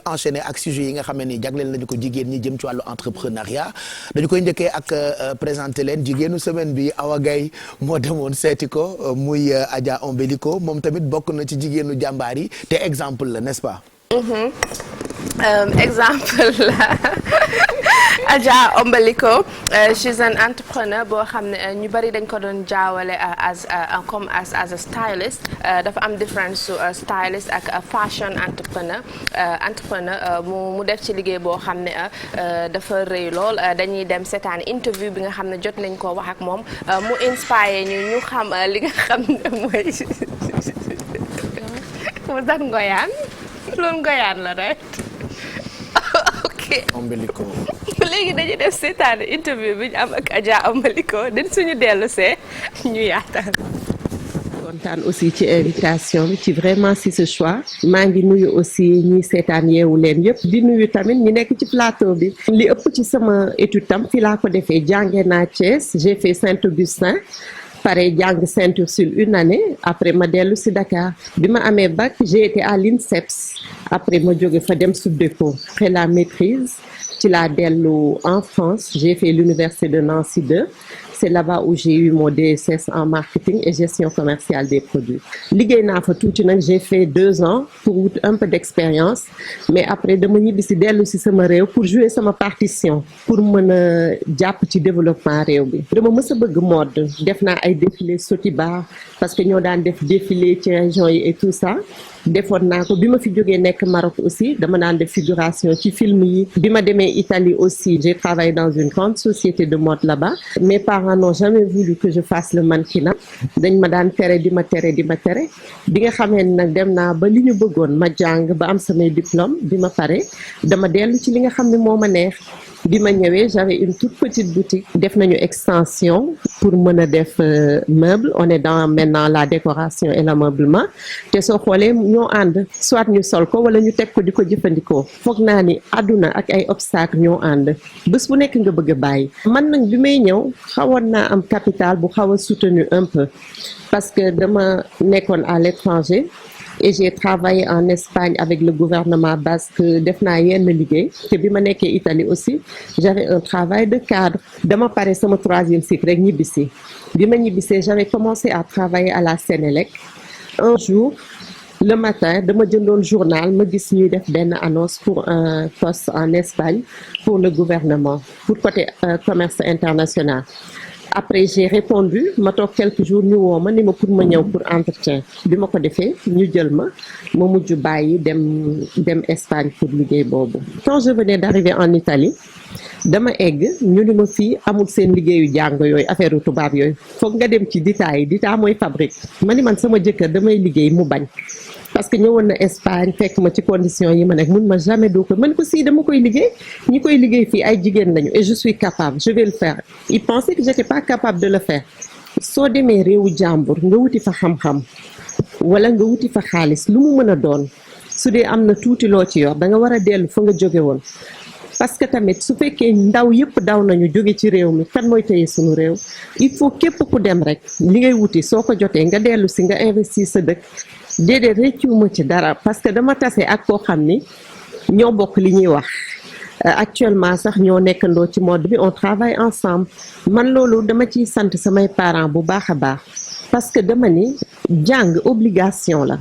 enchaîner ak sujet yi nga xam ne ni jagleel nañu ko jigéen ñi jëm ci wàllu entrepreneuriat dañu koy njëkkee ak présenter leen jigéenu semaine bi Awa Gaye moo demoon seeti ko muy Adja Ombelico moom tamit bokk na ci jigéenu jàmbaar yi te exemple la n'est-ce pas. Exemple la Adja Ombelico she's an entrepreneur boo xam ne ñu bari dañ ko doon jaawale as a stylist dafa am difference su stylist ak fashion entrepreneur mu def ci liggéey boo xam ne dafa rëy lool dañuy dem seetaan interview bi nga xam ne jot nañ koo wax ak moom mu inspire ñu xam li nga xam ne mooy mu daan ngoyaan loolu ngoyaan la rek ok Ombelico léegi dañuy def seetaan interview bi ñu am ak Adja Ombelico dañ suñu dellu see ñu yaatal. kontaan aussi ci invitation bi ci vraiment si ce choix maa ngi nuyu aussi ñi seetaan yeewu leen yëpp di nuyu tamit ñi nekk ci plateau bi li ëpp ci sama étude tam fi laa ko defee jàngee naa Thiès j'ai fait Saint-Augustin pare jàng Sainte-Ursule une année après ma dellu si Dakar bi ma amee bac j'ai été à l'INSEPS après ma jóge fa dem Subdeco après la maîtrise ci laa dellu en France j'ai fait l'université de Nancy 2 c'est là-bas où j'ai eu mon DSS en marketing et gestion commerciale des produits liggéey naa fa tuuti nag j'ai fait 2 ans pour wut un peu d'expérience mais après dama ñibbi si dellu si sama réew pour jouer sama partition pour mën a jàpp ci développement réew bi dama mës a bëgg mode def naa ay défilé Sotiba parce que ñoo daan def défilé ci région yi et tout ça defoon naa ko bi ma fi jógee nekk Maroc aussi dama daan def figuration ci film yi bi ma demee Italie aussi j'ai travaillé dans une grande société de mode là-bas mes parents n'ont jamais voulu que je fasse le mannequinat dañ ma daan tere di ma tere bi nga xamee nag dem naa ba li ñu bëggoon ma jàng ba am samay diplôme bi ma pare dama dellu ci li nga xam ne moo ma neex bi ma ñëwee j'avais une toute petite boutique def nañu extension pour mën a def meuble on est dans maintenant la décoration et l'ameublement te soo xoolee ñoo ànd soit ñu sol ko wala ñu teg ko di ko jëfandikoo foog naa ni àdduna ak ay obstacles ñoo ànd bés bu nekk nga bëgg a bàyyi man nag bi may ñëw xawoon naa am capital bu xaw a soutenu un peu parce que dama nekkoon à l'étranger et j'ai travaillé en Espagne avec le gouvernement basque def naa yenn liggéey te bi ma nekkee Italie aussi j'avais un travail de cadre dama pare sama 3e cycle rek ñibbisi bi ma ñibbisee j'avais commencé à travailler à la Sénélec un jour le matin dama jëndoon journal ma gis ñuy def benn annonce pour un poste en Espagne pour le gouvernement pour côté commerce international après j'ai répondu ma toog quelques jours ñu woo ma ni ma pour ma ñëw pour entretien bi ma ko defee ñu jël ma mujj bàyyi dem Espagne pour liggéey boobu quand je venais d'arriver en Italie dama egg ñu ni ma fii amul seen liggéeyu jàng yooyu affaire tubaab yooyu foog nga dem ci Dita yi Dita mooy fabrique ma ni man sama jëkkër damay liggéey mu bañ parce que ñëwoon na Espagne fekk ma ci condition yi ma nekk mun ma jamais doo ko man ko si dama koy liggéey ñi koy liggéey fii ay jigéen lañu et je suis capable je vais le faire il pensait que j'étais pas capable de le faire soo demee réewu jàmbur nga wuti fa xam-xam wala nga wuti fa xaalis lu mu mën a doon su dee am na tuuti loo ci yor da nga war a dellu fa nga jóge woon parce que tamit su fekkee ndaw yëpp daw nañu jóge ci réew mi kan mooy téye suñu réew il faut képp ku dem rek li ngay wuti soo ko jotee nga dellu si nga investir sa dëkk déedéet réccuwuma ci dara parce que dama tase ak koo xam ni ñoo bokk li ñuy wax actuellement sax ñoo nekkandoo ci mode bi on travaille ensemble man loolu dama ciy sant samay parents bu baax a baax parce que dama ni jàng obligation la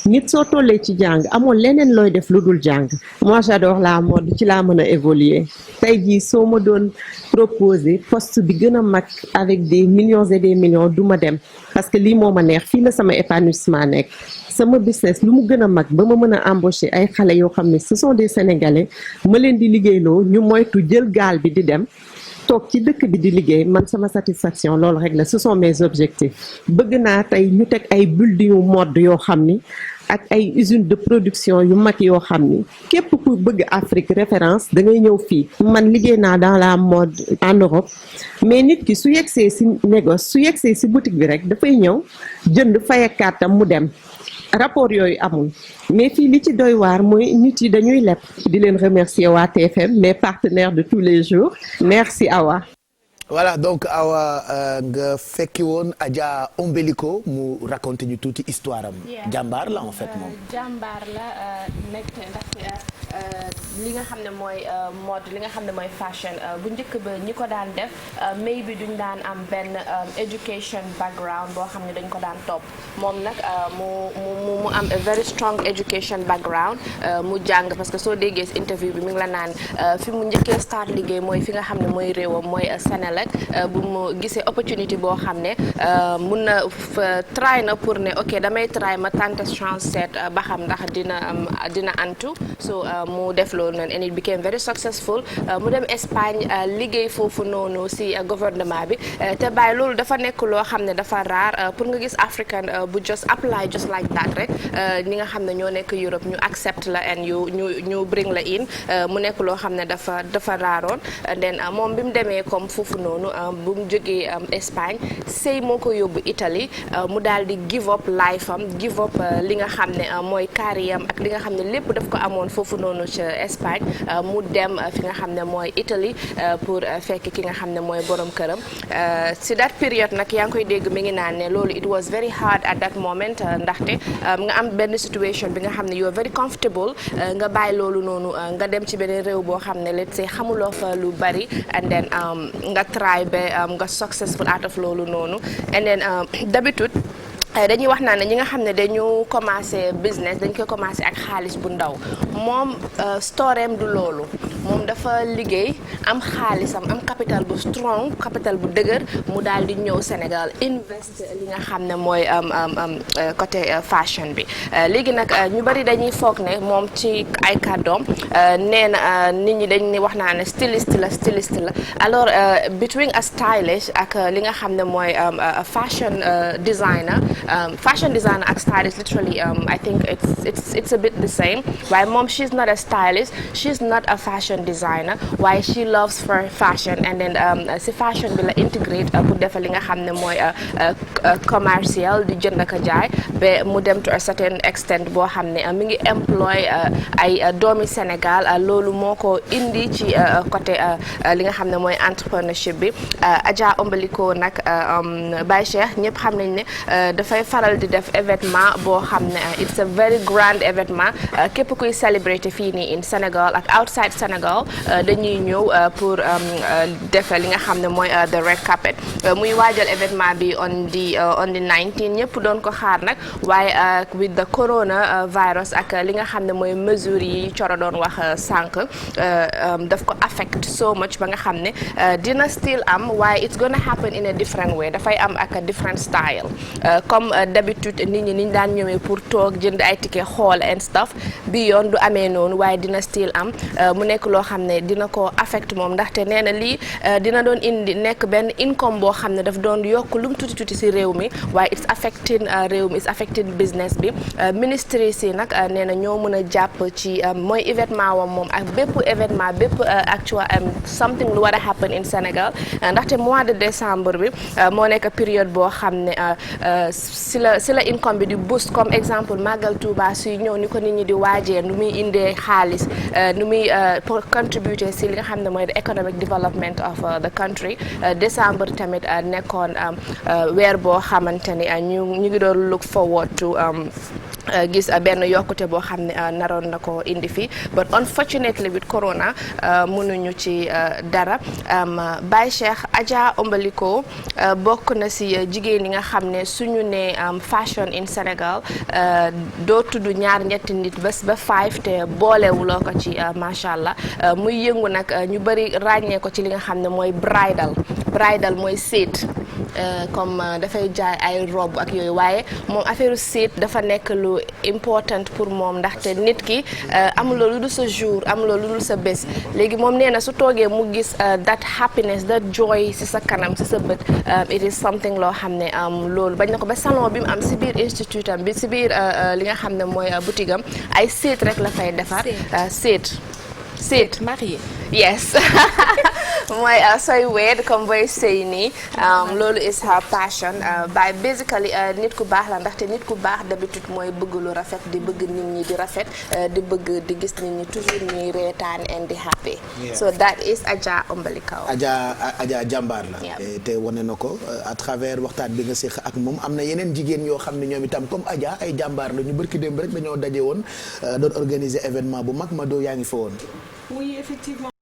nit soo tollee ci jàng amoon leneen looy def lu dul jàng moi j'adore la mode ci laa mën a évoluer tey jii soo ma doon proposer poste bi gën a mag avec des millions et des millions du ma dem parce que lii moo ma neex fii la sama épanouissement nekk sama business lu mu gën a mag ba ma mën a embaucher ay xale yoo xam ne ce sont des Sénégalais ma leen di liggéeyloo ñu moytu jël gaal bi di dem toog ci dëkk bi di liggéey man sama satisfaction loolu rek la ce sont mes objectifs bëgg naa tey ñu teg ay building mode yoo xam ni ak ay usine de production yu mag yoo xam ni képp ku bëgg Afrique référence da ngay ñëw fii man liggéey naa dans la mode en Europe mais nit ki su yegsee ci négoce su yegsee ci boutique bi rek dafay ñëw jënd fay ak kàttam mu dem rapport yooyu amul mais fii li ci doy waar mooy nit yi dañuy leb di leen remercier waa TFM mes partenaires de tous les jours merci Awa. voilà donc Awa nga fekki woon Adja Ombelico mu raconté ñu tuuti histoire am. jàmbaar la en fait moom. jàmbaar la nekk ndax li nga xam ne mooy mode li nga xam ne mooy fashion bu njëkk ba ñi ko daan def maybe duñ daan am benn education background boo xam ne dañ ko daan topp moom nag mu am a very strong education background mu jàng parce que soo déggee si interview bi mi ngi la naan fi mu njëkkee start liggéey mooy fi nga xam ne mooy réewam mooy Senelec bu mu gisee opportunité boo xam ne mun na try na pour ne ok damay try ma tenter chance seet ba xam ndax dina antu so mu def loolu noonu and it became very successful mu dem Espagne liggéey foofu noonu si gouvernement bi te bàyyi loolu dafa nekk loo xam ne dafa rare pour nga gis African bu just apply just like that rek ñi nga xam ne ñoo nekk Europe ñu accept la and ñu bring la in mu nekk loo xam ne dafa raaroon then moom bi mu demee comme foofu noonu bu mu jógee Espagne sëy moo ko yóbbu Italie mu daal di give up life am give up li nga xam ne mooy carrière am ak li nga xam ne lépp daf ko amoon foofu noonu ca Espagne mu dem fi nga xam ne mooy Italie pour fekk ki nga xam ne mooy borom këram si that period nag yaa ngi koy dégg mi ngi naan ne loolu it was very hard at that moment ndaxte nga am benn situation bi nga xam ne you are very comfortable nga bàyyi loolu noonu nga dem ci beneen réew boo xam ne let's say xamuloo fa lu bari and then nga try ba nga successful out of loolu noonu and then d'habitude dañuy wax naa ne ñi nga xam ne dañu commencé business dañ koy commencé ak xaalis bu ndaw moom storeem du loolu moom dafa liggéey am xaalisam am capital bu strong capital bu dëgër mu daal di ñëw Sénégal invest li nga xam ne mooy côté fashion bi léegi nag ñu bari dañuy foog ne moom ci ay kàddoom nee na nit ñi dañ wax naa ne styliste la alors between a stylist ak li nga xam ne mooy fashion designer ak stylist literally I think it's a bit the same waaye moom she's not a stylist she's not a fashion designer waaye she loves for fashion and then si fashion bi la integrate pour defal li nga xam ne mooy commercial di jënd ak jaay ba mu dem to a certain extent boo xam ne mi ngi employ ay doomi Sénégal loolu moo ko indi ci côté li nga xam ne mooy entrepreneurship bi Adja Ombaliko nag Baye Cheikh ñëpp xam nañ ne dafay faral di def événement boo xam ne it's a very grand événement képp kuy celebrate fii nii in Sénégal ak outside Sénégal dañuy ñëw pour def li nga xam ne mooy the red carpet muy waajal événement bi on the 19 ñëpp doon ko xaar nag waaye with the coronavirus ak li nga xam ne mooy mesures yi Coro doon wax sànq daf ko affect so much ba nga xam ne dina still am waaye it's gonna happen in a different way dafay am ak a different style comme d'habitude nit ñi niñ daan ñëwee pour toog jënd ay ticket xool and stuff bi yoon du amee noonu waaye dina still am mu nekk loo xam ne dina ko affect moom ndaxte nee na lii dina doon indi nekk benn income boo xam ne daf doon yokk lum tuuti si réew mi waaye it's affecting réew mi it's affecting business bi ministries yi nag nee na ñoo mën a jàpp ci mooy événement wam moom ak bépp événement bépp actual something lu war a happen in Sénégal ndaxte mois de décembre bi moo nekk période boo xam ne si la income bi di boost comme exemple Magal Touba suy ñëw ni ko nit ñi di waajee nu muy indee xaalis nu muy contribuer si li nga xam ne mooy the economic development of the country décembre tamit nekkoon weer boo xamante ni ñu ngi doon look forward to gis benn yokkute boo xam ne naroon na ko indi fi but unfortunately with corona mënuñu ci dara Baye Cheikh Adja Ombaliko bokk na si jigéen ñi nga xam ne suñu ne fashion in Sénégal doo tudd ñaar ñetti nit ba 5 te boolewuloo ko ci macha allah muy yëngu nag ñu bari ràññee ko ci li nga xam ne mooy bridal mooy séet comme dafay jaay ay robe ak yooyu waaye moom affaire séet dafa nekk lu important pour moom ndaxte nit ki amuloo lu dul sa jour amuloo lu dul sa bés léegi moom nee na su toogee mu gis that happiness that joy si sa kanam si sa bët it is something loo xam ne loolu bañ na ko ba salon bi mu am si biir institut am bi si biir li nga xam ne mooy boutique am ay séet rek la fay defar séet marié yes mooy sooy weet comme booy sëy nii loolu is her passion by basically nit ku baax la ndaxte nit ku baax d'habitude mooy bëgg lu rafet di bëgg nit ñi di rafet di bëgg di gis nit ñi toujours ñuy reetaan and di happy. So that is Adja Ombaliko. Adja jàmbaar la. te wane na ko à travers waxtaan bi nga séq ak moom am na yeneen jigéen yoo xam ne ñoom itam comme Adja ay jàmbaar la ñu bërki démb rek dañoo daje woon doon organiser événement bu mag Mado yaa ngi fa woon. Oui, effectivement.